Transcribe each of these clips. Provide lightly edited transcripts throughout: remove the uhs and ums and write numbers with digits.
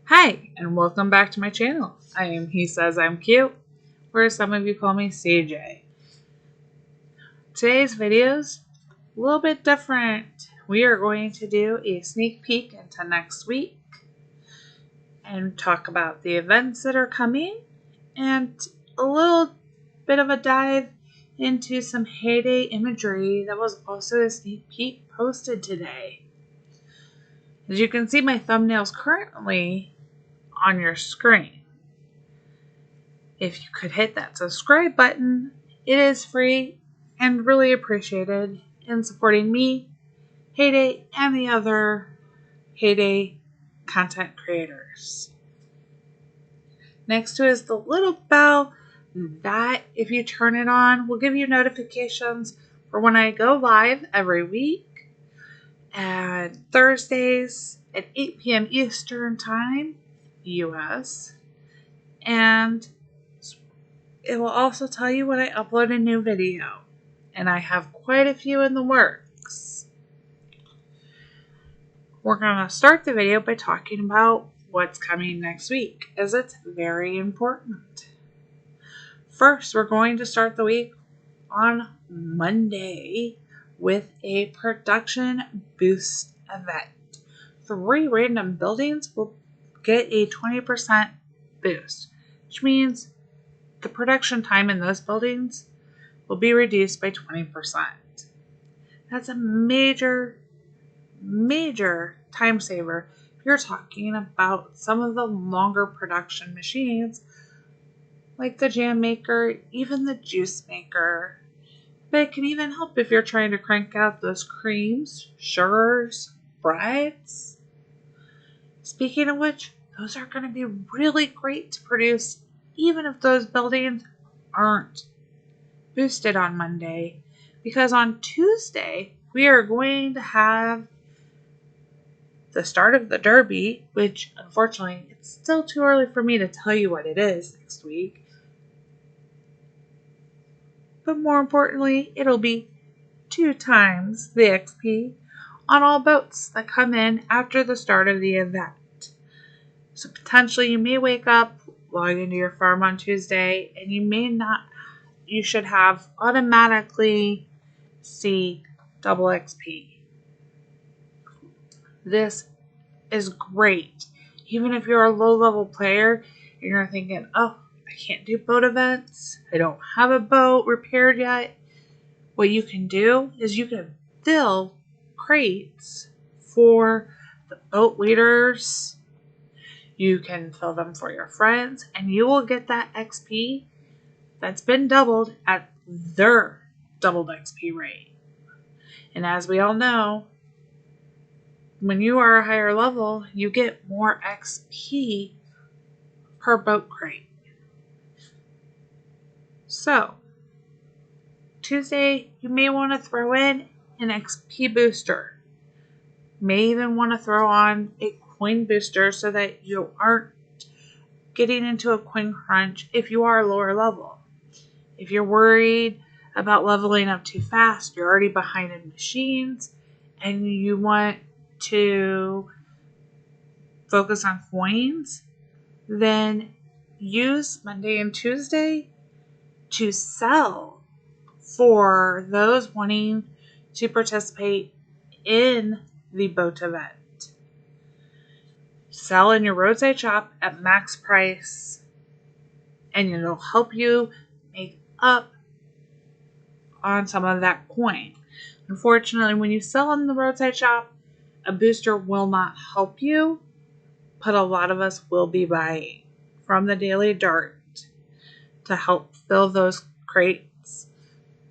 Hi, and welcome back to my channel. I am He Says I'm Cute, or some of you call me CJ. Today's video's a little bit different. We are going to do a sneak peek into next week and talk about the events that are coming and a little bit of a dive into some heyday imagery that was also a sneak peek posted today. As you can see, my thumbnail's currently on your screen. If you could hit that subscribe button, it is free and really appreciated in supporting me, Heyday, and the other Heyday content creators. Next to is the little bell that, if you turn it on, will give you notifications for when I go live every week and Thursdays at 8 p.m. Eastern Time, US, and it will also tell you when I upload a new video, and I have quite a few in the works. We're going to start the video by talking about what's coming next week, as it's very important. First, we're going to start the week on Monday with a production boost event. 3 random buildings will get a 20% boost, which means the production time in those buildings will be reduced by 20%. That's a major time saver if you're talking about some of the longer production machines like the jam maker, even the juice maker. But it can even help if you're trying to crank out those creams, sugars, breads. Speaking of which, those are going to be really great to produce even if those buildings aren't boosted on Monday, because on Tuesday we are going to have the start of the Derby, which unfortunately it's still too early for me to tell you what it is next week. But more importantly, it'll be 2 times the XP on all boats that come in after the start of the event. So potentially you may wake up, log into your farm on Tuesday, and you should have automatically see double XP. This is great. Even if you're a low level player and you're thinking, oh, I can't do boat events, I don't have a boat repaired yet. What you can do is you can fill crates for the boat leaders. You can fill them for your friends, and you will get that XP that's been doubled at their doubled XP rate. And as we all know, when you are a higher level, you get more XP per boat crate. So, Tuesday, you may want to throw in an XP booster. You may even want to throw on a coin booster so that you aren't getting into a coin crunch if you are lower level. If you're worried about leveling up too fast, you're already behind in machines, and you want to focus on coins, then use Monday and Tuesday to sell for those wanting to participate in the boat event. Sell in your roadside shop at max price, and it'll help you make up on some of that coin. Unfortunately, when you sell in the roadside shop, a booster will not help you, but a lot of us will be buying from the Daily Dart to help fill those crates.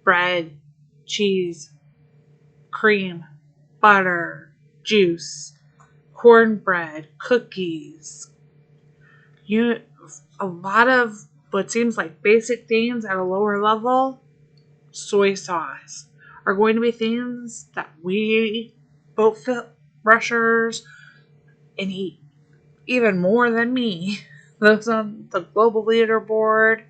Bread, cheese, cream, butter, juice, cornbread, cookies. A lot of what seems like basic things at a lower level, soy sauce, are going to be things that we boat rushers and eat even more than me. Those on the global leaderboard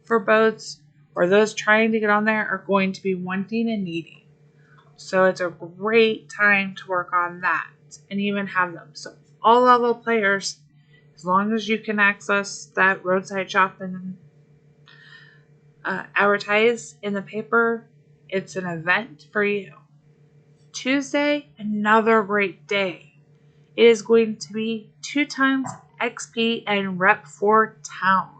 for boats or those trying to get on there are going to be wanting and needing. So it's a great time to work on that and even have them. So all level players, As long as you can access that roadside shop and advertise in the paper, it's an event for you. Tuesday, another great day. It is going to be 2 times XP and Rep for Town.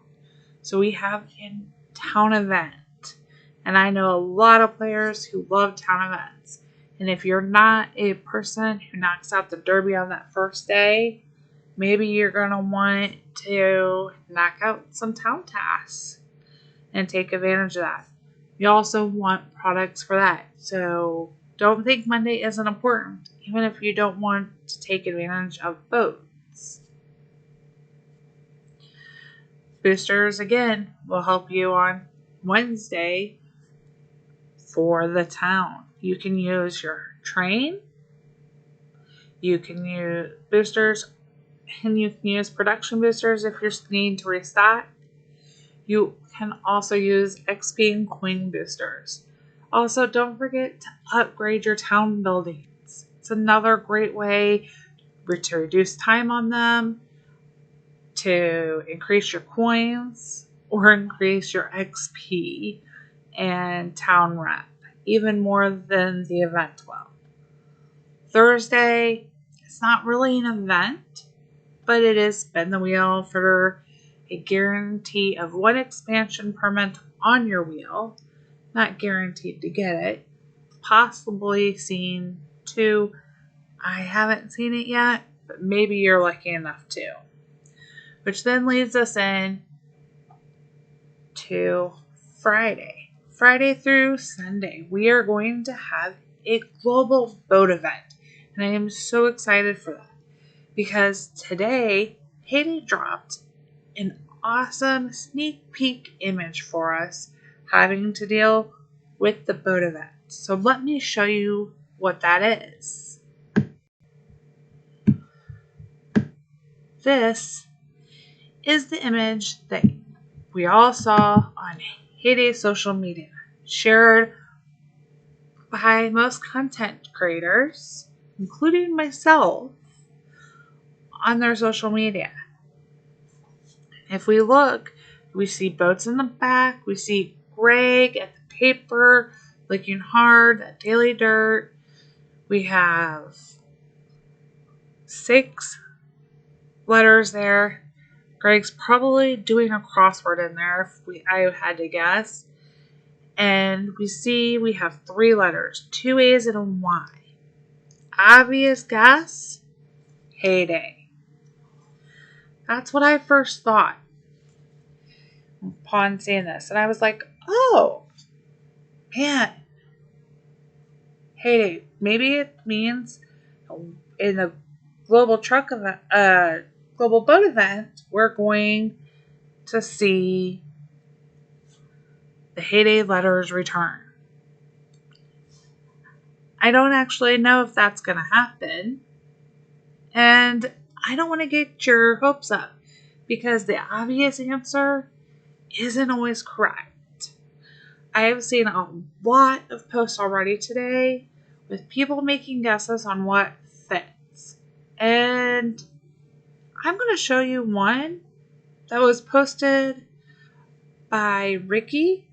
So we have a town event. And I know a lot of players who love town events. And if you're not a person who knocks out the derby on that first day, maybe you're going to want to knock out some town tasks and take advantage of that. You also want products for that. So don't think Monday isn't important, even if you don't want to take advantage of boats. Boosters, again, will help you on Wednesday for the town. You can use your train. You can use boosters, and you can use production boosters if you're needing to restock. You can also use XP and coin boosters. Also, don't forget to upgrade your town buildings. It's another great way to reduce time on them, to increase your coins, or increase your XP and town rep, even more than the event will. Thursday, it's not really an event, but it is spin the wheel for a guarantee of 1 expansion per month on your wheel. Not guaranteed to get it. Possibly seen 2. I haven't seen it yet, but maybe you're lucky enough to. Which then leads us in to Friday. Friday through Sunday, we are going to have a global boat event. And I am so excited for that. Because today, Heyday dropped an awesome sneak peek image for us having to deal with the boat event. So let me show you what that is. This is the image that we all saw on Heyday social media, shared by most content creators, including myself, on their social media. If we look, we see boats in the back, we see Greg at the paper, looking hard at Daily Dirt. We have 6 letters there. Greg's probably doing a crossword in there, I had to guess. And we have 3 letters, 2 A's and a Y. Obvious guess, Heyday. That's what I first thought upon seeing this. And I was like, oh, man, Heyday. Maybe it means in the global global boat event, we're going to see the Heyday letters return. I don't actually know if that's going to happen. And I don't want to get your hopes up because the obvious answer isn't always correct. I have seen a lot of posts already today with people making guesses on what fits. And I'm going to show you one that was posted by Ricky,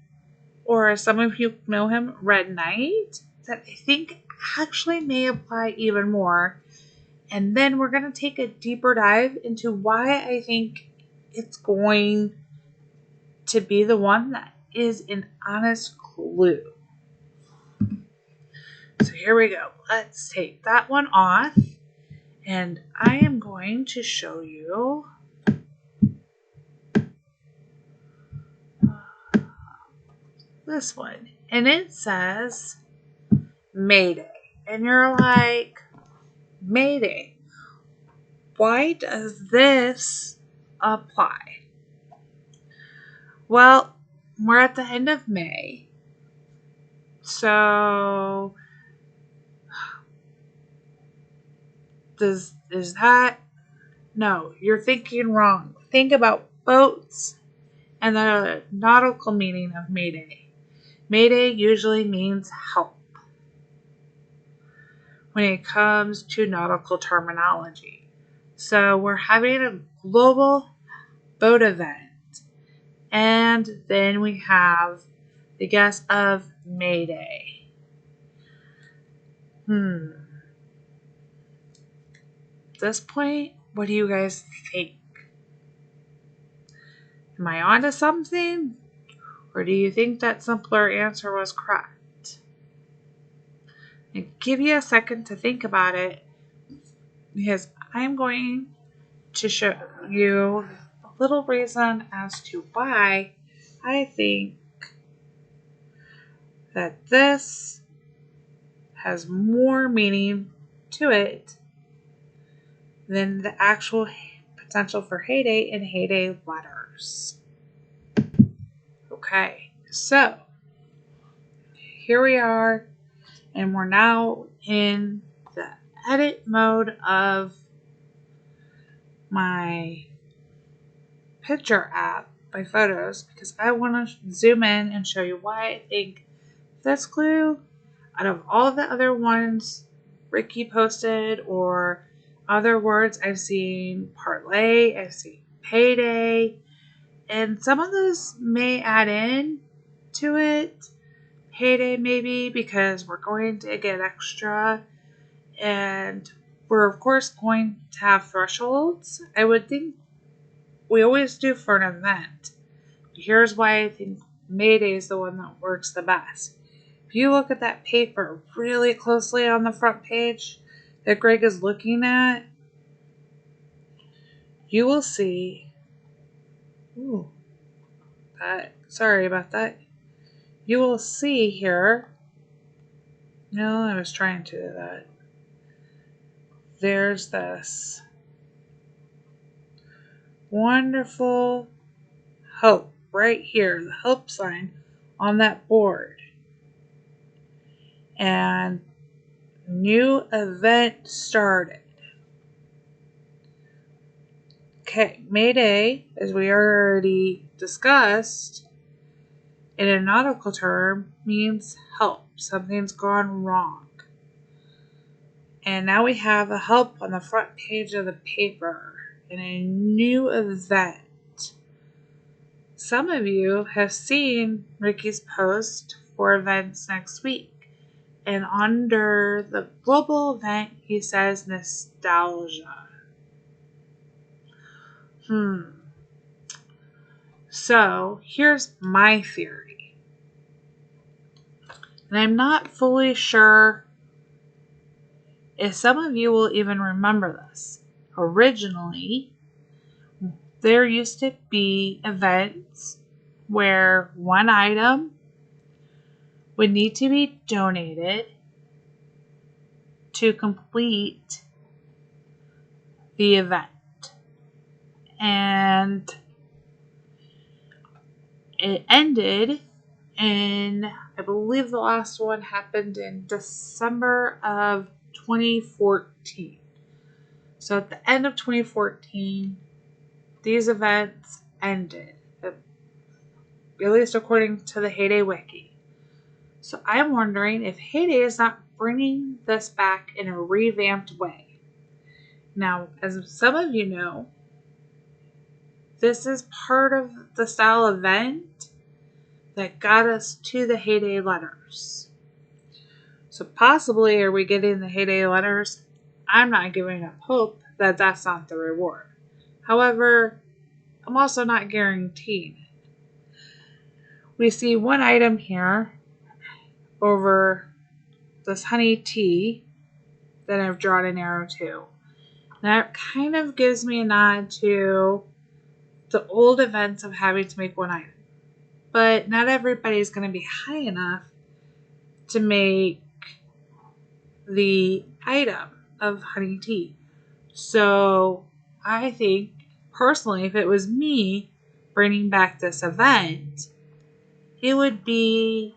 or as some of you know him, Red Knight, that I think actually may apply even more. And then we're going to take a deeper dive into why I think it's going to be the one that is an honest clue. So here we go. Let's take that one off. And I am going to show you this one. And it says Mayday. And you're like, Mayday, why does this apply? Well, we're at the end of May. So is that? No, you're thinking wrong. Think about boats and the nautical meaning of Mayday. Mayday usually means help when it comes to nautical terminology. So we're having a global boat event. And then we have the guess of May Day. At this point, what do you guys think? Am I onto something? Or do you think that simpler answer was correct? And give you a second to think about it, because I'm going to show you a little reason as to why I think that this has more meaning to it than the actual potential for heyday and heyday letters. Okay, so here we are, and we're now in the edit mode of my picture app, my photos, because I want to zoom in and show you why I think this clue, out of all the other ones Ricky posted or other words, I've seen parlay, I've seen payday, and some of those may add in to it. Payday maybe because we're going to get extra, and we're of course going to have thresholds. I would think we always do for an event. Here's why I think Mayday is the one that works the best. If you look at that paper really closely on the front page that Greg is looking at, you will see, sorry about that. You will see here, no, I was trying to do that. There's this wonderful hope right here, the hope sign on that board. And new event started. Okay, Mayday, as we already discussed, in a nautical term, means help. Something's gone wrong. And now we have a help on the front page of the paper in a new event. Some of you have seen Ricky's post for events next week. And under the global event, he says nostalgia. So here's my theory. And I'm not fully sure if some of you will even remember this. Originally, there used to be events where one item would need to be donated to complete the event. And it ended in, I believe the last one happened in December of 2014. So at the end of 2014, these events ended, at least according to the Heyday Wiki. So I'm wondering if Heyday is not bringing this back in a revamped way. Now, as some of you know, this is part of the style event that got us to the Heyday letters. So possibly are we getting the Heyday letters? I'm not giving up hope that that's not the reward. However, I'm also not guaranteeing it. We see one item here over this honey tea that I've drawn an arrow to. That kind of gives me a nod to the old events of having to make one item. But not everybody is going to be high enough to make the item of honey tea. So I think, personally, if it was me bringing back this event, it would be,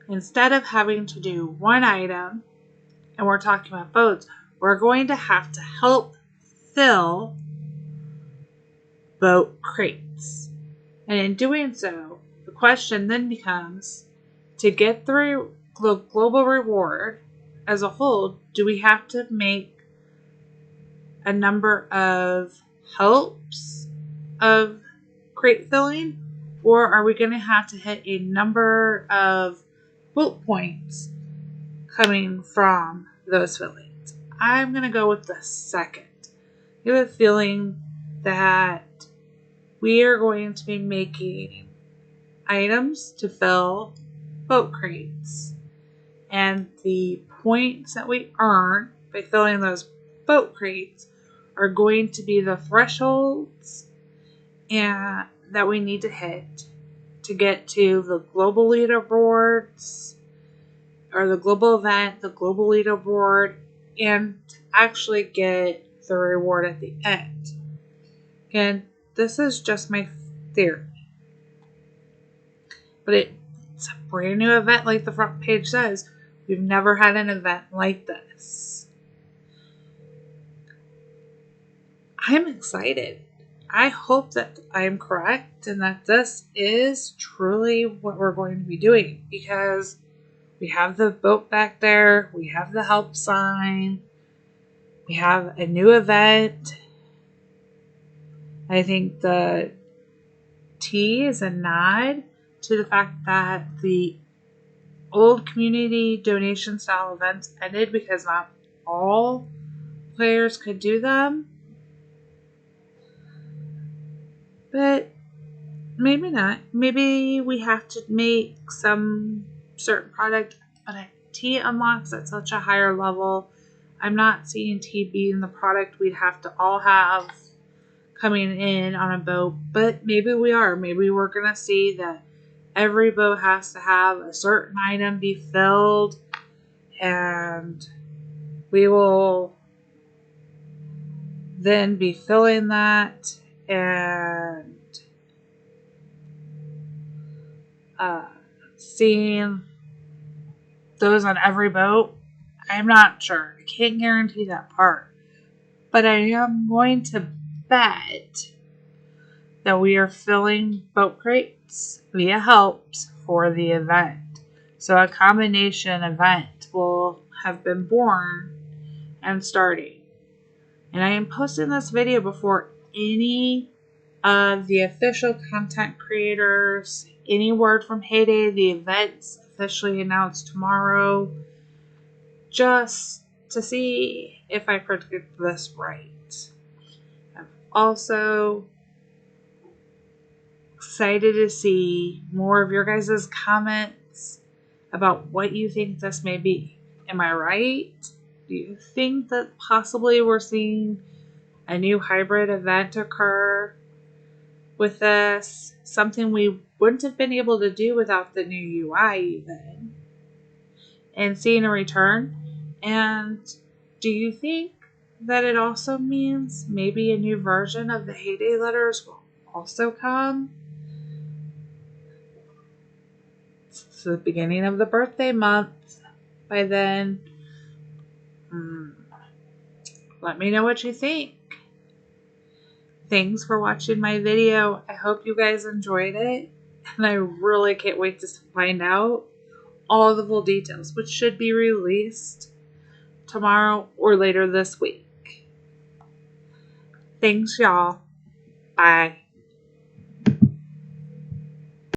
instead of having to do one item, and we're talking about boats, we're going to have to help fill boat crates. And in doing so, the question then becomes, to get the global reward as a whole, do we have to make a number of helps of crate filling, or are we going to have to hit a number of boat points coming from those fillings? I'm going to go with the second. I have a feeling that we are going to be making items to fill boat crates. And the points that we earn by filling those boat crates are going to be the thresholds and that we need to hit to get to the global leaderboards, or the global event, the global leaderboard, and actually get the reward at the end. And this is just my theory. But it's a brand new event, like the front page says. We've never had an event like this. I'm excited. I hope that I'm correct and that this is truly what we're going to be doing, because we have the boat back there, we have the help sign, we have a new event. I think the T is a nod to the fact that the old community donation style events ended because not all players could do them. But maybe not. Maybe we have to make some certain product, but T unlocks at such a higher level. I'm not seeing T being the product we'd have to all have coming in on a boat, but maybe we are. Maybe we're going to see that every boat has to have a certain item be filled, and we will then be filling that and seeing those on every boat. I'm not sure. I can't guarantee that part. But I am going to bet that we are filling boat crates via helps for the event. So a combination event will have been born and starting. And I am posting this video before any of the official content creators, any word from Heyday, the event's officially announced tomorrow, just to see if I predict this right. I'm also excited to see more of your guys' comments about what you think this may be. Am I right? Do you think that possibly we're seeing a new hybrid event occur with this? Something we wouldn't have been able to do without the new UI even. And seeing a return? And do you think that it also means maybe a new version of the Heyday letters will also come? It's the beginning of the birthday month. By then, let me know what you think. Thanks for watching my video. I hope you guys enjoyed it. And I really can't wait to find out all the full details, which should be released tomorrow or later this week. Thanks, y'all. Bye.